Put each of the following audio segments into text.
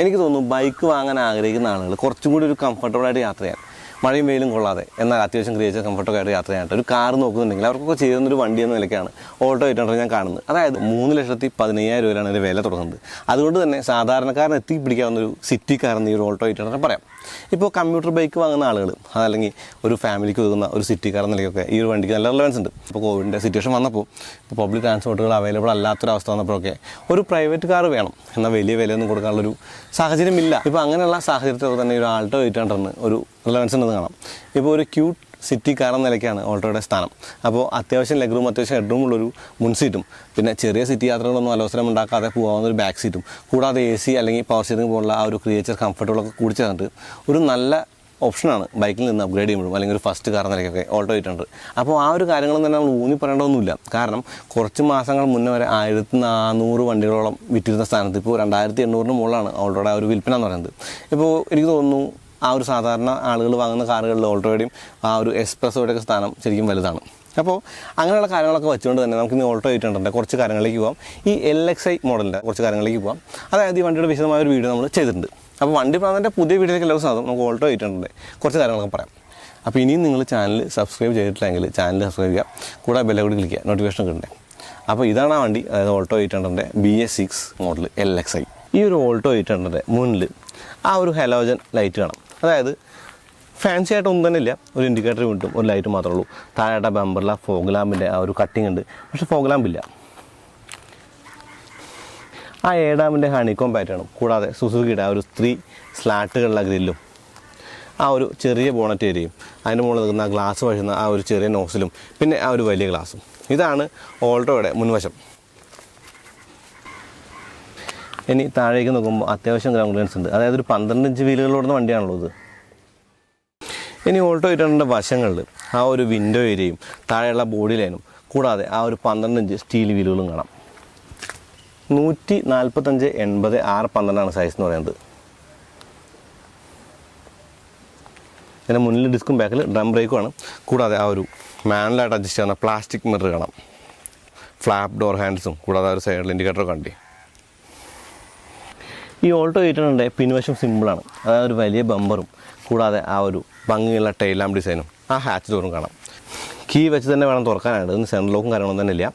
എനിക്ക് തോന്നുന്നു ബൈക്ക് വാങ്ങാൻ ആഗ്രഹിക്കുന്ന ആളുകൾ കുറച്ചും കൂടി ഒരു കംഫർട്ടബിളായിട്ട് യാത്ര ചെയ്യാൻ, മഴയും വെയിലും കൊള്ളാതെ എന്നാൽ അത്യാവശ്യം ക്രിയേച്ചർ കംഫർട്ടബിൾ ആയിട്ട് യാത്ര ചെയ്യാനായിട്ട് ഒരു കാർ നോക്കുന്നുണ്ടെങ്കിൽ അവർക്കൊക്കെ ചെയ്യുന്നൊരു വണ്ടി എന്ന നിലയ്ക്കാണ് ഓൾട്ടോ 800 ഞാൻ കാണുന്നത്. അതായത് 3,15,000 രൂപയിലാണ് ഇതിൻ്റെ വില തുടങ്ങുന്നത്. അതുകൊണ്ട് തന്നെ സാധാരണക്കാരന് എത്തിപ്പിടിക്കാവുന്ന ഒരു സിറ്റി കാർ എന്ന് ഈ ഒരു ഓൾട്ടോ 800 പറയാം. ഇപ്പോൾ കമ്പ്യൂട്ടർ ബൈക്ക് വാങ്ങുന്ന ആളുകൾ, അതല്ലെങ്കിൽ ഒരു ഫാമിലിക്ക് ഒതുങ്ങുന്ന ഒരു സിറ്റി കാർ എന്ന നിലയ്ക്കൊക്കെ ഈ ഒരു വണ്ടിക്ക് നല്ല റിലവൻസ് ഉണ്ട്. ഇപ്പോൾ കോവിഡിൻ്റെ സിറ്റുവേഷൻ വന്നപ്പോൾ ഇപ്പോൾ പബ്ലിക് ട്രാൻസ്പോർട്ടുകൾ അവൈലബിൾ അല്ലാത്തൊരവസ്ഥ വന്നപ്പോഴൊക്കെ ഒരു പ്രൈവറ്റ് കാർ വേണം, എന്നാൽ വലിയ വിലയൊന്നും കൊടുക്കാനുള്ളൊരു സാഹചര്യമില്ല. ഇപ്പോൾ അങ്ങനെയുള്ള സാഹചര്യത്തിൽ തന്നെ ഒരു ആൾട്ടോ 800 ഒരു റിലവൻസ് ഉണ്ടെന്ന് കാണാം. ഇപ്പോൾ ഒരു ക്യൂട്ട് സിറ്റി കാർ എന്ന നിലയ്ക്കാണ് ഓൾട്ടോയുടെ സ്ഥാനം. അപ്പോൾ അത്യാവശ്യം ലെഗ് റൂം, അത്യാവശ്യം ഹെഡ് റൂമുള്ളൊരു മുൻസീറ്റും, പിന്നെ ചെറിയ സിറ്റി യാത്രകളൊന്നും അലോസരം ഉണ്ടാക്കാതെ പോകാവുന്ന ഒരു ബാക്ക് സീറ്റും, കൂടാതെ AC അല്ലെങ്കിൽ പവർ സ്റ്റിയറിംഗ് പോലുള്ള ആ ഒരു ക്രിയേച്ചർ കംഫർട്ടുകളൊക്കെ കൂടി ചേർന്നിട്ട് ഒരു നല്ല ഓപ്ഷനാണ് ബൈക്കിൽ നിന്ന് അപ്ഗ്രേഡ് ചെയ്യുമ്പോഴും, അല്ലെങ്കിൽ ഒരു ഫസ്റ്റ് കാർ നിലയ്ക്കൊക്കെ ഓൾട്ടോ 800. അപ്പോൾ ആ ഒരു കാര്യങ്ങളൊന്നും തന്നെ നമ്മൾ ഊന്നി പറയേണ്ടതൊന്നുമില്ല. കാരണം കുറച്ച് മാസങ്ങൾ മുന്നേ വരെ 1400 വണ്ടികളോളം വിറ്റിരുന്ന സ്ഥാനത്ത് ഇപ്പോൾ 2800 മുകളിലാണ് ഓൾട്ടോയുടെ ആ ഒരു വിൽപ്പന എന്ന് പറയുന്നത്. ഇപ്പോൾ എനിക്ക് തോന്നുന്നു ആ ഒരു സാധാരണ ആളുകൾ വാങ്ങുന്ന കാറുകളിൽ ഓൾട്ടോയുടെയും ആ ഒരു എക്സ്പ്രസ്സോയുടെയൊക്കെ സ്ഥാനം ശരിക്കും വലുതാണ്. അപ്പോൾ അങ്ങനെയുള്ള കാര്യങ്ങളൊക്കെ വെച്ചുകൊണ്ട് തന്നെ നമുക്ക് ഇന്ന് ഓൾട്ടോ 800 കുറച്ച് കാര്യങ്ങളിലേക്ക് പോകാം. ഈ LXi മോഡലിൻ്റെ കുറച്ച് കാര്യങ്ങളിലേക്ക് പോകാം. അതായത് ഈ വണ്ടിയുടെ വിശദമായ ഒരു വീഡിയോ നമ്മൾ ചെയ്തിട്ടുണ്ട്. അപ്പോൾ വണ്ടിപ്രാന്തൻ്റെ പുതിയ വീഡിയോയിലേക്ക് എല്ലാവരും സാധനം നമുക്ക് ഓൾട്ടോ 800 കുറച്ച് കാര്യങ്ങളൊക്കെ പറയാം. അപ്പോൾ ഇനിയും നിങ്ങൾ ചാനൽ സബ്സ്ക്രൈബ് ചെയ്തിട്ടില്ലെങ്കിൽ ചാനൽ സബ്സ്ക്രൈബ് ചെയ്യുക, കൂടെ ബെല്ല് കൂടി ക്ലിക്ക് ചെയ്യുക, നോട്ടിഫിക്കേഷൻ കിട്ടണ്ടേ. അപ്പോൾ ഇതാണ് ആ വണ്ടി, അതായത് ഓൾട്ടോ 800 BS6 മോഡൽ LXi. ഈ ഒരു ഓൾട്ടോ 800 മുന്നിൽ ആ ഒരു ഹലോജൻ ലൈറ്റ് കാണാം. അതായത് ഫാൻസി ആയിട്ട് ഒന്നും തന്നെ ഇല്ല, ഒരു ഇൻഡിക്കേറ്റർ കിട്ടും, ഒരു ലൈറ്റ് മാത്രമേ ഉള്ളൂ. താഴെ ബമ്പറിലെ ഫോഗ് ലാമ്പിൻ്റെ ആ ഒരു കട്ടിങ് ഉണ്ട്, പക്ഷേ ഫോഗ് ലാമ്പില്ല. ആ ഏഡാമിൻ്റെ ഹണിക്കോം പാറ്റേണും, കൂടാതെ സുസുക്കിയുടെ ആ ഒരു 3 സ്ലാട്ടുകളുള്ള ഗ്രില്ലും, ആ ഒരു ചെറിയ ബോണറ്റ് ഏരിയയും, അതിൻ്റെ മുകളിൽ നിൽക്കുന്ന ആ ഗ്ലാസ് വഴുന്ന ആ ഒരു ചെറിയ നോസിലും, പിന്നെ ആ ഒരു വലിയ ഗ്ലാസും, ഇതാണ് ഓൾട്ടോയുടെ മുൻവശം. ഇനി താഴേക്ക് നോക്കുമ്പോൾ അത്യാവശ്യം ഗ്രൗണ്ട് ക്ലിയറൻസ് ഉണ്ട്, അതായത് ഒരു 12 ഇഞ്ച് വീലുകളോടുന്ന വണ്ടിയാണല്ലോ ഇത്. ഇനി ഓൾട്ടോ 800 വശങ്ങളിൽ ആ ഒരു വിൻഡോ ഏരിയയും താഴെയുള്ള ബോഡി ലൈനും, കൂടാതെ ആ ഒരു 12 ഇഞ്ച് സ്റ്റീൽ വീലുകളും കാണാം. 145/80 612 സൈസ് എന്ന് പറയുന്നത്. ഇതിൻ്റെ മുന്നിൽ ഡിസ്കും ബാക്കിൽ ഡ്രം ബ്രേക്കുമാണ്. കൂടാതെ ആ ഒരു മാനുവലായിട്ട് അഡ്ജസ്റ്റ് ചെയ്യുന്ന പ്ലാസ്റ്റിക് മിറർ കാണാം. ഫ്ലാപ്പ് ഡോർ ഹാൻഡ്സും, കൂടാതെ ആ ഒരു സൈഡിൽ ഇൻഡിക്കേറ്റർ കണ്ടി. ഈ ഓൾട്ടോ 800 പിൻവശം സിമ്പിളാണ്, അതായത് ഒരു വലിയ ബമ്പറും, കൂടാതെ ആ ഒരു ഭംഗിയുള്ള ടൈൽ ലാമ്പ് ഡിസൈനും, ആ ഹാച്ച് ഡോറും കാണാം. കീ വെച്ച് തന്നെ വേണം തുറക്കാനായിട്ട്, ഇതിന് സെൻട്രൽ ലോക്കും കാര്യങ്ങളൊന്നും തന്നെ ഇല്ല.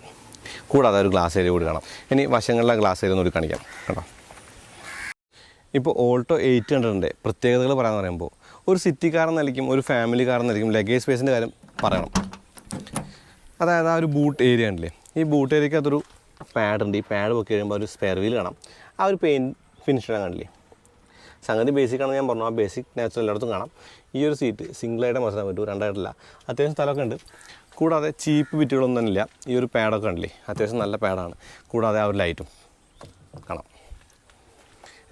കൂടാതെ ഒരു ഗ്ലാസ് ഏരിയ കൂടി കാണാം. ഇനി വശങ്ങളിലെ ഗ്ലാസ് ഏരിയ ഒന്നുകൂടി കാണിക്കാം കേട്ടോ. ഇപ്പോൾ ഓൾട്ടോ 800 പ്രത്യേകതകൾ പറയാമെന്ന് പറയുമ്പോൾ, ഒരു സിറ്റി കാർ നിലയ്ക്കും ഒരു ഫാമിലി കാർ നിലയ്ക്കും ലഗേജ് സ്പേസിൻ്റെ കാര്യം പറയണം. അതായത് ആ ഒരു ബൂട്ട് ഏരിയ ഉണ്ടല്ലേ, ഈ ബൂട്ട് ഏരിയയ്ക്ക് അതൊരു പാഡ് ഉണ്ട്. ഈ പാഡ് പൊക്കി കഴിയുമ്പോൾ ഒരു സ്പെയർ വീൽ കാണാം. ആ ഒരു ഫിനിഷിലാണ് കാണില്ലേ. സംഗതി ബേസിക്കാണെന്ന് ഞാൻ പറഞ്ഞു, ആ ബേസിക് നാച്ചുറൽ എല്ലായിടത്തും കാണാം. ഈ ഒരു സീറ്റ് സിംഗിളായിട്ട് മറിച്ചാൻ പറ്റും, രണ്ടായിട്ടില്ല. അത്യാവശ്യം സ്ഥലമൊക്കെ ഉണ്ട്. കൂടാതെ ചീപ്പ് ബിറ്റുകളൊന്നും തന്നെ ഇല്ല. ഈ ഒരു പാഡൊക്കെ ഉണ്ടല്ലേ, അത്യാവശ്യം നല്ല പാഡാണ്. കൂടാതെ ആ ഒരു ലൈറ്റും കാണാം.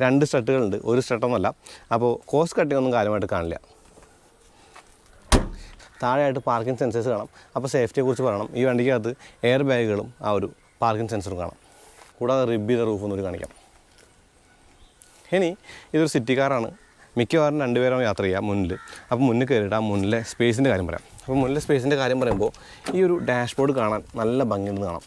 2 സ്റ്റട്ടുകളുണ്ട്, ഒരു സ്റ്റട്ടൊന്നുമല്ല. അപ്പോൾ കോസ്റ്റ് കട്ടിംഗ് ഒന്നും കാര്യമായിട്ട് കാണില്ല. താഴെയായിട്ട് പാർക്കിംഗ് സെൻസേഴ്സ് കാണാം. അപ്പോൾ സേഫ്റ്റിയെക്കുറിച്ച് പറയണം. ഈ വണ്ടിക്കകത്ത് എയർ ബാഗുകളും ആ ഒരു പാർക്കിംഗ് സെൻസറും കാണാം. കൂടാതെ റിബ് ചെയ്ത റൂഫ് ഒന്നൊരു കാണിക്കാം. ഇനി ഇതൊരു സിറ്റി കാറാണ്. മിക്കവാറും 2 പേരാണ് യാത്ര ചെയ്യുക മുന്നിൽ. അപ്പോൾ മുന്നിൽ കയറിയിട്ട് ആ മുന്നിലെ സ്പേസിൻ്റെ കാര്യം പറയാം. അപ്പോൾ മുന്നിലെ സ്പേസിൻ്റെ കാര്യം പറയുമ്പോൾ ഈ ഒരു ഡാഷ്ബോർഡ് കാണാൻ നല്ല ഭംഗിയുണ്ടെന്ന് കാണാം.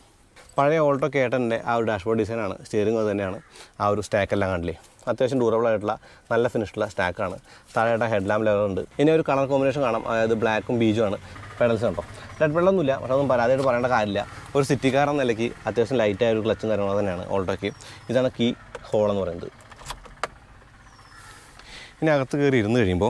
പഴയ ഓൾട്ടോ കേട്ടൻ്റെ ആ ഒരു ഡാഷ്ബോർഡ് ഡിസൈനാണ്. സ്റ്റിയറിംഗ് അത് തന്നെയാണ്. ആ ഒരു സ്റ്റാക്കെല്ലാം കണ്ടില്ലേ, അത്യാവശ്യം ഡ്യൂറബിളായിട്ടുള്ള നല്ല ഫിനിഷുള്ള സ്റ്റാക്കാണ്. താഴെയായിട്ട് ഹെഡ് ലാമ്പ് ലെവലുണ്ട്. ഇനി ഒരു കളർ കോമ്പിനേഷൻ കാണാം, അതായത് ബ്ലാക്കും ബീജുമാണ്. പെഡൽസ് കണ്ടോ, റെഡ് വെള്ളമൊന്നുമില്ല, പക്ഷേ അതൊന്നും പരാതിയായിട്ട് പറയേണ്ട കാര്യമില്ല. ഒരു സിറ്റി കാർ എന്ന നിലയ്ക്ക് അത്യാവശ്യം ലൈറ്റായ ഒരു ക്ലച്ചും കാര്യങ്ങളും തന്നെയാണ് ഓൾട്ടോയ്ക്ക്. ഇതാണ് കീ ഹോൾ എന്ന് പറയുന്നത്. ഇനി അകത്ത് കയറി ഇരുന്ന് കഴിയുമ്പോൾ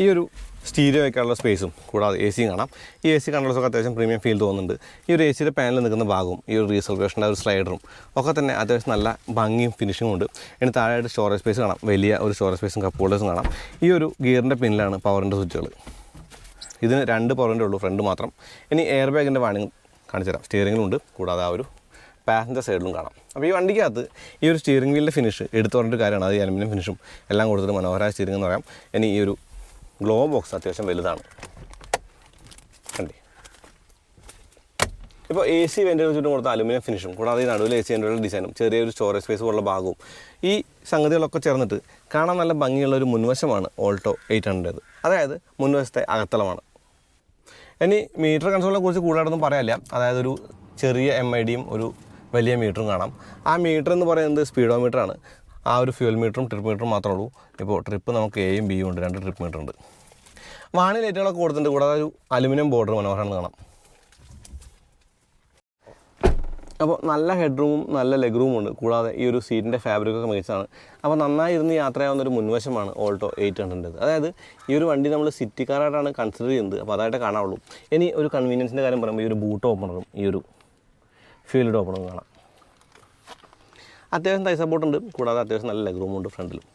ഈ ഒരു സ്റ്റീരിയോ വയ്ക്കാനുള്ള സ്പേസും, കൂടാതെ AC കാണാം. ഈ AC കൺട്രോൾസൊക്കെ അത്യാവശ്യം പ്രീമിയം ഫീൽ തോന്നുന്നുണ്ട്. ഈ ഒരു AC പാനലിൽ നിൽക്കുന്ന ഭാഗവും ഈ ഒരു റീസർവേഷൻ്റെ ഒരു സ്ലൈഡറും ഒക്കെ തന്നെ അത്യാവശ്യം നല്ല ഭംഗിയും ഫിനിഷിങ്ങും ഉണ്ട്. ഇനി താഴെയായിട്ട് സ്റ്റോറേജ് സ്പേസ് കാണാം. വലിയ ഒരു സ്റ്റോറേജ് സ്പേസും കപ്പ് ഹോൾഡേഴ്സും കാണാം. ഈ ഒരു ഗിയറിൻ്റെ പിന്നിലാണ് പവറിൻ്റെ സ്വിച്ചുകൾ. ഇതിന് 2 പവറിൻ്റെ ഉള്ളൂ, ഫ്രണ്ട് മാത്രം. ഇനി എയർ ബാഗിൻ്റെ വാണിംഗ് കാണിച്ചു തരാം. സ്റ്റിയറിങ്ങിലുണ്ട്, കൂടാതെ ആ ഒരു പാസഞ്ചർ സൈഡിലും കാണാം. അപ്പോൾ ഈ വണ്ടിക്കകത്ത് ഈ ഒരു സ്റ്റിയറിംഗ് വീലിൻ്റെ ഫിനിഷ് എടുത്തു പറഞ്ഞൊരു കാര്യമാണ്. അത് അലുമിനിയം ഫിനിഷും എല്ലാം കൊടുത്തിട്ട് മനോഹരമായ സ്റ്റിയറിംഗ് എന്ന് പറയാം. ഇനി ഈ ഒരു ഗ്ലോ ബോക്സ് അത്യാവശ്യം വലുതാണ് കണ്ടി. ഇപ്പോൾ AC വെൻറ്റിന് ചുറ്റും കൊടുത്ത അലുമിനിയം ഫിനിഷും, കൂടാതെ ഈ നടുവിൽ AC വെൻറ്റുകളുടെ ഡിസൈനും, ചെറിയൊരു സ്റ്റോറേജ് സ്പേസ് പോലുള്ള ഭാഗവും, ഈ സംഗതികളൊക്കെ ചേർന്നിട്ട് കാണാൻ നല്ല ഭംഗിയുള്ള ഒരു മുൻവശമാണ് ഓൾട്ടോ 800. അതായത് മുൻവശത്തെ അകത്തളമാണ്. ഇനി മീറ്റർ കൺസോളിനെ കുറിച്ച് കൂടുതലായിട്ടൊന്നും പറയാനില്ല. അതായത് ഒരു ചെറിയ MIDയും ഒരു വലിയ മീറ്ററും കാണാം. ആ മീറ്റർ എന്ന് പറയുന്നത് സ്പീഡോമീറ്ററാണ്. ആ ഒരു ഫ്യൂൽ മീറ്ററും ട്രിപ്പ് മീറ്ററും മാത്രമേ ഉള്ളൂ. ഇപ്പോൾ ട്രിപ്പ് നമുക്ക് എയും ബിയും ഉണ്ട്, 2 ട്രിപ്പ് മീറ്റർ ഉണ്ട്. വാണി ലൈറ്റുകളൊക്കെ കൊടുത്തിട്ടുണ്ട്. കൂടാതെ ഒരു അലുമിനിയം ബോർഡർ മനോഹരമാണ് കാണാം. അപ്പോൾ നല്ല ഹെഡ് റൂമും നല്ല ലെഗ് റൂമും ഉണ്ട്. കൂടാതെ ഈ ഒരു സീറ്റിൻ്റെ ഫാബ്രിക്കൊക്കെ മികച്ചതാണ്. അപ്പോൾ നന്നായി ഇരുന്ന് യാത്രയാവുന്നൊരു മുൻവശമാണ് ഓൾട്ടോ 800. അതായത് ഈ ഒരു വണ്ടി നമ്മൾ സിറ്റി കാറായിട്ടാണ് കൺസിഡർ ചെയ്യുന്നത്. അപ്പോൾ അതായിട്ട് കാണാവുള്ളൂ. ഇനി ഒരു കൺവീനിയൻസിൻ്റെ കാര്യം പറയുമ്പോൾ ഈ ഒരു ബൂട്ട് ഓപ്പണറും ഈ ഒരു ഫ്യൂൽഡ് ഓപ്പണറും കാണാം. അത്യാവശ്യം തൈ സപ്പോർട്ടുണ്ട്. കൂടാതെ അത്യാവശ്യം നല്ല ലെഗ് റൂമുണ്ട് ഫ്രണ്ടിലും.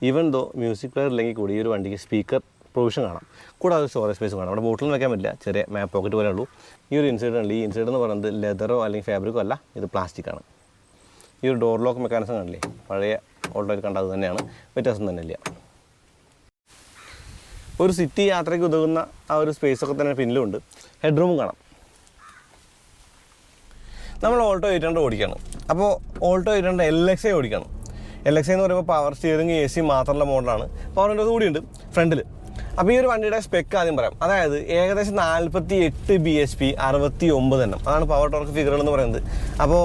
ഈവൻ ദോ മ്യൂസിക് പ്ലെയർ ഇല്ലെങ്കിൽ കൂടി ഈ ഒരു വണ്ടിക്ക് സ്പീക്കർ പ്രൊവിഷൻ കാണാം. കൂടാതെ സ്റ്റോറേജ് സ്പേസ് കാണാം. അവിടെ ബോട്ടിൽ വെക്കാൻ പറ്റില്ല, ചെറിയ മാപ്പ് പോക്കറ്റ് പോലെ ഉള്ളൂ. ഈ ഒരു ഇൻസൈഡ് ഉണ്ട്. ഈ ഇൻസൈഡ് എന്ന് പറയുന്നത് ലെതറോ അല്ലെങ്കിൽ ഫാബ്രിക്കോ അല്ല, ഇത് പ്ലാസ്റ്റിക്കാണ്. ഈ ഒരു ഡോർ ലോക്ക് മെക്കാനിസം കാണില്ലേ, പഴയ ഓൾട്ടോയിൽ കണ്ടത് തന്നെയാണ്, വ്യത്യാസം തന്നെ ഇല്ല. ഒരു സിറ്റി യാത്രയ്ക്ക് ഉതകുന്ന ആ ഒരു സ്പേസൊക്കെ തന്നെ പിന്നിലുണ്ട്. ഹെഡ് റൂമും കാണാം. നമ്മൾ ഓൾട്ടോ 800 ഓടിക്കുകയാണ്. അപ്പോൾ ഓൾട്ടോ 800 LXI ഓടിക്കുകയാണ്. LXI എന്ന് പറയുമ്പോൾ പവർ സ്റ്റിയറിംഗ് AC മാത്രമുള്ള മോഡലാണ്. പവർ വിൻഡോസ് കൂടിയുണ്ട് ഫ്രണ്ടിൽ. അപ്പോൾ ഈ ഒരു വണ്ടിയുടെ സ്പെക്ക് ആദ്യം പറയാം. അതായത് ഏകദേശം 48 bhp 69 എണ്ണം, അതാണ് പവർ ടോർക്ക് ഫിഗറുകൾ എന്ന് പറയുന്നത്. അപ്പോൾ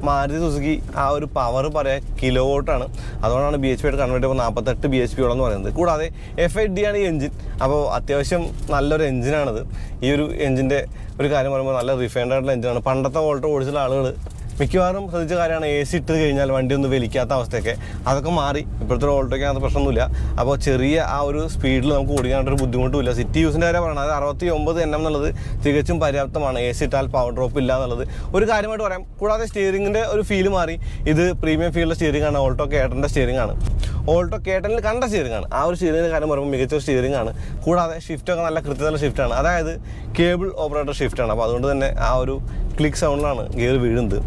മാരുതി സുസുക്കി ആ ഒരു പവർ പറയാം കിലോ വോട്ടാണ്. അതുകൊണ്ടാണ് BHP ആയിട്ട് കൺവേർട്ട് ചെയ്യുമ്പോൾ 48 bhp എന്ന് പറയുന്നത്. കൂടാതെ F8D ആണ് ഈ എഞ്ചിൻ. അപ്പോൾ അത്യാവശ്യം നല്ലൊരു എഞ്ചിനാണിത്. ഈ ഒരു എഞ്ചിൻ്റെ ഒരു കാര്യം പറയുമ്പോൾ നല്ല റിഫൈൻഡ് ആയിട്ടുള്ള എഞ്ചിനാണ്. പണ്ടത്തെ ഓൾട്ടോ ഓടിച്ചുള്ള ആളുകൾ മിക്കവാറും ശ്രദ്ധിച്ച കാര്യമാണ് AC ഇട്ട് കഴിഞ്ഞാൽ വണ്ടി ഒന്ന് വലിക്കാത്ത അവസ്ഥയൊക്കെ. അതൊക്കെ മാറി. ഇപ്പോഴത്തെ ഓൾട്ടോയ്ക്ക് അങ്ങനത്തെ പ്രശ്നമൊന്നുമില്ല. അപ്പോൾ ചെറിയ ആ ഒരു സ്പീഡിൽ നമുക്ക് ഓടിക്കാനായിട്ടൊരു ബുദ്ധിമുട്ടുമില്ല. സിറ്റി യൂസിൻ്റെ കാര്യം പറയുന്നത് 69 NM എന്നുള്ളത് തികച്ചും പര്യാപ്തമാണ്. AC ഇട്ടാൽ പവർ ഡ്രോപ്പ് ഇല്ല എന്നുള്ളത് ഒരു കാര്യമായിട്ട് പറയാം. കൂടാതെ സ്റ്റിയറിങ്ങിൻ്റെ ഒരു ഫീല് മാറി. ഇത് പ്രീമിയം ഫീൽഡിലെ സ്റ്റിയറിംഗ് ആണ്. ഓൾട്ടോ കേട്ടൻ്റെ സ്റ്റിയറിംഗ് ആണ്. ഓൾട്ടോ കേട്ടനിൽ കണ്ട സ്റ്റിയറിംഗ് ആണ്. ആ ഒരു സ്റ്റിയറിങ്ങിൻ്റെ കാര്യം പറയുമ്പോൾ മികച്ച സ്റ്റിയറിംഗ് ആണ്. കൂടാതെ ഷിഫ്റ്റൊക്കെ നല്ല കൃത്യതയുള്ള ഷിഫ്റ്റാണ്. അതായത് കേബിൾ ഓപ്പറേറ്റർ ഷിഫ്റ്റാണ്. അപ്പോൾ അതുകൊണ്ട് തന്നെ ആ ഒരു ക്ലിക്ക് സൗണ്ടിലാണ് ഗിയർ വീഴുന്നത്.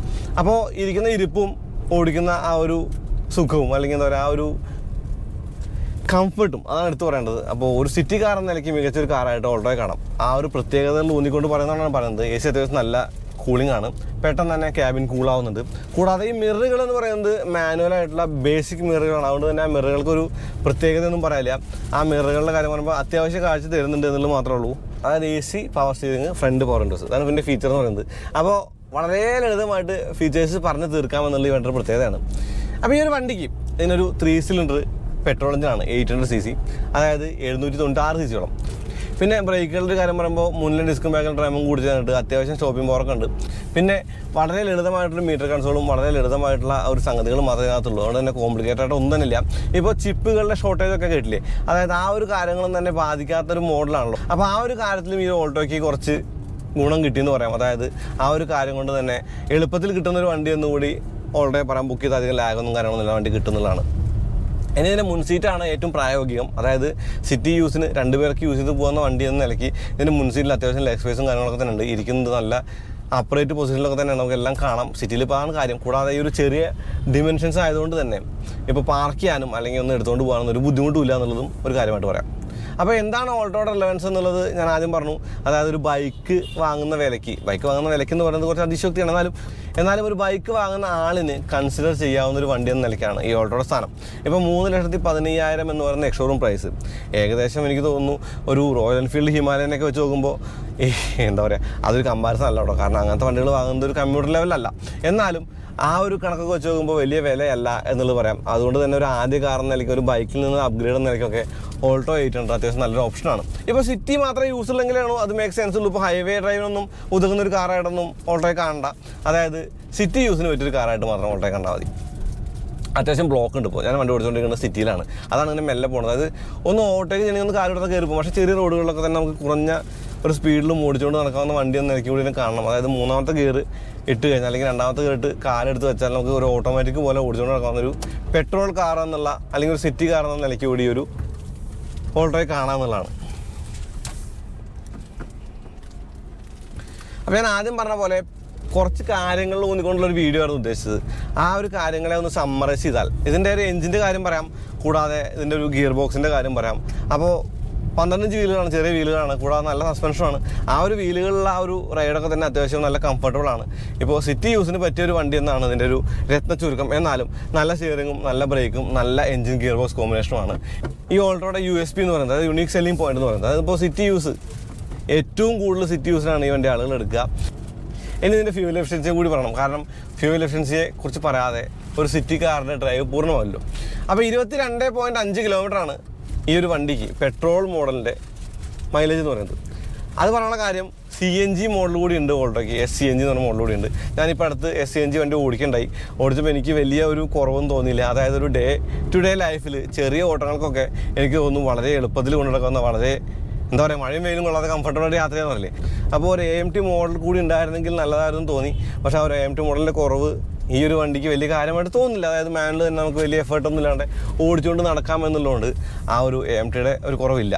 അപ്പോൾ ഇരിക്കുന്ന ഇരിപ്പും ഓടിക്കുന്ന ആ ഒരു സുഖവും അല്ലെങ്കിൽ എന്താ പറയുക ആ ഒരു കംഫർട്ടും അതാണ് എടുത്തു പറയേണ്ടത്. അപ്പോൾ ഒരു സിറ്റി കാർ എന്ന നിലയ്ക്ക് മികച്ചൊരു കാറായിട്ട് ഓൾട്ടോയെ കാണാം. ആ ഒരു പ്രത്യേകതകൾ ഊന്നിക്കൊണ്ട് പറയുന്നതാണ് പറയുന്നത്. AC അത്യാവശ്യം നല്ല കൂളിംഗ് ആണ്. പെട്ടെന്ന് തന്നെ ക്യാബിൻ കൂളാവുന്നുണ്ട്. കൂടാതെ ഈ മിററുകൾ എന്ന് പറയുന്നത് മാനുവലായിട്ടുള്ള ബേസിക് മിററുകളാണ്. അതുകൊണ്ട് തന്നെ ആ മിററുകൾക്കൊരു പ്രത്യേകതയൊന്നും പറയാനില്ല. ആ മിററുകളുടെ കാര്യം പറയുമ്പോൾ അത്യാവശ്യം കാഴ്ച തരുന്നുണ്ട് എന്നുള്ളത് മാത്രമേ ഉള്ളൂ. അതായത് AC power steering, front power windows, അതാണ് ഇതിൻ്റെ ഫീച്ചർ എന്ന് പറയുന്നത്. അപ്പോൾ വളരെ ലളിതമായിട്ട് ഫീച്ചേഴ്സ് പറഞ്ഞ് തീർക്കാമെന്നുള്ള ഈ വണ്ടിയുടെ പ്രത്യേകതയാണ്. അപ്പോൾ ഈ ഒരു വണ്ടിക്ക് ഇതിനൊരു 3 സിലിണ്ടർ പെട്രോൾ എഞ്ചിനാണ് 800cc, അതായത് 796cc. പിന്നെ ബ്രേക്കുകളുടെ കാര്യം പറയുമ്പോൾ മുന്നിലെ ഡിസ്കും ബാക്കിൽ ഡ്രൈമും കൂടി ചേർന്നിട്ട് അത്യാവശ്യം സ്റ്റോപ്പിംഗ് പവറൊക്കെ ഉണ്ട്. പിന്നെ വളരെ ലളിതമായിട്ടൊരു മീറ്റർ കൺസോളും വളരെ ലളിതമായിട്ടുള്ള ഒരു സംഗതികൾ മാത്രമേ അതിനകത്തുള്ളൂ. അതുകൊണ്ട് തന്നെ കോംപ്ലിക്കേറ്റഡ് ആയിട്ട് ഒന്നും തന്നെയില്ല. ഇപ്പോൾ ചിപ്പുകളുടെ ഷോർട്ടേജ് ഒക്കെ കേട്ടില്ലേ, അതായത് ആ ഒരു കാര്യങ്ങളും തന്നെ ബാധിക്കാത്തൊരു മോഡലാണല്ലോ. അപ്പോൾ ആ ഒരു കാര്യത്തിലും ഈ ഓൾട്ടോയ്ക്ക് കുറച്ച് ഗുണം കിട്ടിയെന്ന് പറയാം. അതായത് ആ ഒരു കാര്യം കൊണ്ട് തന്നെ എളുപ്പത്തിൽ കിട്ടുന്നൊരു വണ്ടി എന്നുകൂടി ഓൾട്ടോയെ പറയാൻ. ബുക്ക് ചെയ്ത് അധികം ലാഗൊന്നും കാര്യങ്ങളൊന്നുമില്ല, വണ്ടി കിട്ടുന്നതാണ്. ഇനി ഇതിൻ്റെ മുൻസീറ്റാണ് ഏറ്റവും പ്രായോഗികം. അതായത് സിറ്റി യൂസിന് 2 പേർക്ക് യൂസ് ചെയ്ത് പോകുന്ന വണ്ടി എന്ന നിലയ്ക്ക് ഇതിൻ്റെ മുൻസീറ്റിൽ അത്യാവശ്യം ലെഗ് സ്പേസും കാര്യങ്ങളൊക്കെ തന്നെ ഉണ്ട്. ഇരിക്കുന്നത് നല്ല അപ്രൈറ്റ് പൊസിഷനിലൊക്കെ തന്നെ നമുക്ക് എല്ലാം കാണാം. സിറ്റിയിൽ ഇപ്പോൾ ആണ് കാര്യം. കൂടാതെ ഈ ഒരു ചെറിയ ഡിമെൻഷൻസ് ആയതുകൊണ്ട് തന്നെ ഇപ്പോൾ പാർക്ക് ചെയ്യാനും അല്ലെങ്കിൽ ഒന്ന് എടുത്തുകൊണ്ട് പോകാനൊന്നും ഒരു ബുദ്ധിമുട്ടുമില്ല എന്നുള്ളതും ഒരു കാര്യമായിട്ട് പറയാം. അപ്പോൾ എന്താണ് ഓൾട്ടോയുടെ റിലവൻസ് എന്നുള്ളത് ഞാൻ ആദ്യം പറഞ്ഞു. അതായത് ഒരു ബൈക്ക് വാങ്ങുന്ന വിലയ്ക്ക് എന്ന് പറയുന്നത് കുറച്ച് അതിശോക്തിയാണ്. എന്നാലും ഒരു ബൈക്ക് വാങ്ങുന്ന ആളിന് കൺസിഡർ ചെയ്യാവുന്ന ഒരു വണ്ടി എന്ന നിലയ്ക്കാണ് ഈ ഓൾട്ടോയുടെ സ്ഥാനം. ഇപ്പോൾ 3,15,000 എന്ന് പറയുന്ന എക്സ്ഷോറൂം പ്രൈസ് ഏകദേശം എനിക്ക് തോന്നുന്നു ഒരു റോയൽ എൻഫീൽഡ് ഹിമാലയനൊക്കെ വെച്ച് നോക്കുമ്പോൾ എന്താ പറയുക, അതൊരു കമ്പാരിസൺ അല്ല കേട്ടോ. കാരണം അങ്ങനത്തെ വണ്ടികൾ വാങ്ങുന്നത് ഒരു കമ്പ്യൂട്ടർ ലെവലല്ല. എന്നാലും ആ ഒരു കണക്കൊക്കെ വെച്ച് നോക്കുമ്പോൾ വലിയ വിലയല്ല എന്നുള്ളത് പറയാം. അതുകൊണ്ട് തന്നെ ഒരു ആദ്യ കാർ എന്ന നിലയ്ക്ക്, ഒരു ബൈക്കിൽ നിന്ന് അപ്ഗ്രേഡ് എന്ന നിലയ്ക്കൊക്കെ ഓൾട്ടോ 800 അത്യാവശ്യം നല്ലൊരു ഓപ്ഷനാണ്. ഇപ്പോൾ സിറ്റി മാത്രമേ യൂസ് ഉള്ളെങ്കിലാണോ അത് മേക്ക് സെൻസ് ഉള്ളൂ. ഇപ്പോൾ ഹൈവേ ഡ്രൈവിനൊന്നും ഉതകുന്ന ഒരു കാറായിട്ടൊന്നും ഓൾട്ടോയെ കാണണ്ട. അതായത് സിറ്റി യൂസിന് പറ്റിയൊരു കാറായിട്ട് മാത്രം ഓൾട്ടോയെ കണ്ടാൽ മതി. അത്യാവശ്യം ബ്ലോക്ക് ഉണ്ട്. ഇപ്പോൾ ഞാൻ വണ്ടി ഓടിച്ചുകൊണ്ടിരിക്കുന്നത് സിറ്റിയിലാണ്. അതാണ് ഇങ്ങനെ മെല്ലെ പോകുന്നത്. അതായത് ഒന്ന് ഓട്ടോയ്ക്ക് ചെന്ന് കാലെടുത്ത് കയറി പോകും. പക്ഷേ ചെറിയ റോഡുകളിലൊക്കെ തന്നെ നമുക്ക് കുറഞ്ഞ ഒരു സ്പീഡിലും ഓടിച്ചുകൊണ്ട് നടക്കാവുന്ന വണ്ടി എന്ന് നിലയ്ക്ക് കൂടി കാണണം. അതായത് 3ാമത്തെ ഗിയർ ഇട്ട് കഴിഞ്ഞാൽ അല്ലെങ്കിൽ 2ാമത്തെ ഗിയർ ഇട്ട് കാലെടുത്ത് വെച്ചാൽ നമുക്ക് ഒരു ഓട്ടോമാറ്റിക് പോലെ ഓടിച്ചുകൊണ്ട് നടക്കാവുന്ന ഒരു പെട്രോൾ കാർ എന്നുള്ള അല്ലെങ്കിൽ ഒരു സിറ്റി കാർ എന്ന നിലയ്ക്ക് കൂടി ഒരു ഓൾട്ടോയെ കാണാമെന്നുള്ളതാണ്. അപ്പോൾ ഞാൻ ആദ്യം പറഞ്ഞ പോലെ കുറച്ച് കാര്യങ്ങളിൽ ഊന്നിക്കൊണ്ടുള്ളൊരു വീഡിയോ ആണ് ഉദ്ദേശിച്ചത്. ആ ഒരു കാര്യങ്ങളെ ഒന്ന് സമ്മറൈസ് ചെയ്താൽ ഇതിൻ്റെ ഒരു എഞ്ചിൻ്റെ കാര്യം പറയാം. കൂടാതെ ഇതിൻ്റെ ഒരു ഗിയർ ബോക്സിൻ്റെ കാര്യം പറയാം. അപ്പോൾ 15 വീലുകളാണ്, ചെറിയ വീലുകളാണ്. കൂടാതെ നല്ല സസ്പെൻഷനാണ്. ആ ഒരു വീലുകളിലുള്ള ആ ഒരു റൈഡൊക്കെ തന്നെ അത്യാവശ്യം നല്ല കംഫർട്ടബിളാണ്. ഇപ്പോൾ സിറ്റി യൂസിന് പറ്റിയൊരു വണ്ടി എന്നാണ് ഇതിൻ്റെ ഒരു രത്ന ചുരുക്കം. എന്നാലും നല്ല സ്റ്റിയറിങ്ങും നല്ല ബ്രേക്കും നല്ല എഞ്ചിൻ ഗിയർ ബോക്സ് കോമ്പിനേഷനുമാണ് ഈ ഓൾട്ടോയുടെ USP എന്ന് പറയുന്നത്. അതായത് യുണീക്ക് സെല്ലിംഗ് പോയിന്റ് എന്ന് പറയുന്നത്. അതിപ്പോൾ സിറ്റി യൂസ് ഏറ്റവും കൂടുതൽ സിറ്റി യൂസിനാണ് ഈ വണ്ടി ആളുകൾ എടുക്കുക. ഇനി ഇതിൻ്റെ ഫ്യൂവൽ എഫിഷ്യൻസിയും കൂടി പറയണം. കാരണം ഫ്യൂവൽ എഫിഷ്യൻസിയെ കുറിച്ച് പറയാതെ ഒരു സിറ്റി കാറിൻ്റെ ഡ്രൈവ് പൂർണ്ണമല്ലോ. അപ്പോൾ 22.5 കിലോമീറ്ററാണ് ഈ ഒരു വണ്ടിക്ക് പെട്രോൾ മോഡലിൻ്റെ മൈലേജ് എന്ന് പറയുന്നത്. അത് പറയാനുള്ള കാര്യം CNG മോഡൽ കൂടി ഉണ്ട് ഓൾട്ടോയ്ക്ക്. SCNG എന്ന് പറഞ്ഞ മോഡൽ കൂടി ഉണ്ട്. ഞാനിപ്പോൾ അടുത്ത് SCNG വണ്ടി ഓടിച്ചപ്പോൾ എനിക്ക് വലിയ ഒരു കുറവൊന്നും തോന്നിയില്ല. അതായത് ഒരു ഡേ ടു ഡേ ലൈഫിൽ ചെറിയ ഓട്ടങ്ങൾക്കൊക്കെ എനിക്ക് തോന്നുന്നു വളരെ എളുപ്പത്തിൽ കൊണ്ടുനടക്കുന്ന, വളരെ എന്താ പറയുക, മഴയും വെയിലും കൊള്ളാതെ കംഫർട്ടബിളായിട്ട് യാത്ര ചെയ്യാൻ പറയില്ലേ. അപ്പോൾ ഒരു AMT മോഡൽ കൂടി ഉണ്ടായിരുന്നെങ്കിൽ നല്ലതായിരുന്നു തോന്നി. പക്ഷേ ആ ഒരു AMT മോഡലിൻ്റെ കുറവ് ഈ ഒരു വണ്ടിക്ക് വലിയ കാര്യമായിട്ട് തോന്നുന്നില്ല. അതായത് മാനുവൽ തന്നെ നമുക്ക് വലിയ എഫേർട്ടൊന്നും ഇല്ലാണ്ട് ഓടിച്ചുകൊണ്ട് നടക്കാമെന്നുള്ളതുകൊണ്ട് ആ ഒരു AMTയുടെ ഒരു കുറവില്ല.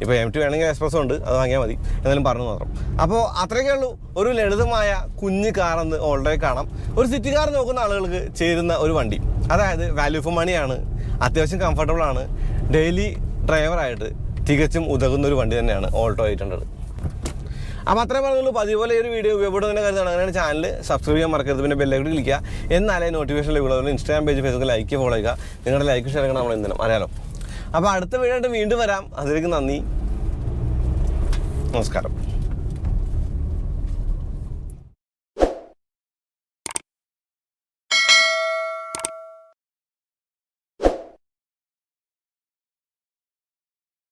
ഇപ്പോൾ AMT വേണമെങ്കിൽ എക്സ്പ്രസ്സോ ഉണ്ട്, അത് വാങ്ങിയാൽ മതി, എന്നാലും പറഞ്ഞു മാത്രം. അപ്പോൾ അത്രയൊക്കെ ഉള്ളൂ. ഒരു ലളിതമായ കുഞ്ഞ് കാറെന്ന് ഓൾറെഡി കാണാം. ഒരു സിറ്റി കാർ നോക്കുന്ന ആളുകൾക്ക് ചേരുന്ന ഒരു വണ്ടി. അതായത് വാല്യൂ ഫോർ മണിയാണ്, അത്യാവശ്യം കംഫർട്ടബിളാണ്, ഡെയിലി ഡ്രൈവറായിട്ട് തികച്ചും ഉതകുന്ന ഒരു വണ്ടി തന്നെയാണ് ഓൾട്ടോ 800. അപ്പോൾ അത്രയും പറഞ്ഞുള്ളൂ. പതിപോലെ ഈ ഒരു വീഡിയോ ഉപയോഗപ്പെടുന്നതിൻ്റെ കാര്യമാണ്. അങ്ങനെയാണ് ചാനൽ സബ്സ്ക്രൈബ് ചെയ്യാൻ മറക്കരുത്. പിന്നെ ബെല്ലൈക്കൺ ക്ലിക്കുക, എന്നാലേ നോട്ടിഫിക്കേഷൻ ലഭിക്കുള്ളൂ. അതുപോലെ Instagram page, Facebook like follow ചെയ്യുക. നിങ്ങളുടെ ലൈക്ക് ഷെയർ ചെയ്യണം നമ്മൾ എന്തിനും അറിയാലോ. അപ്പോൾ അടുത്ത വീഡിയോ ആയിട്ട് വീണ്ടും വരാം. അതിലേക്ക് നന്ദി, നമസ്കാരം.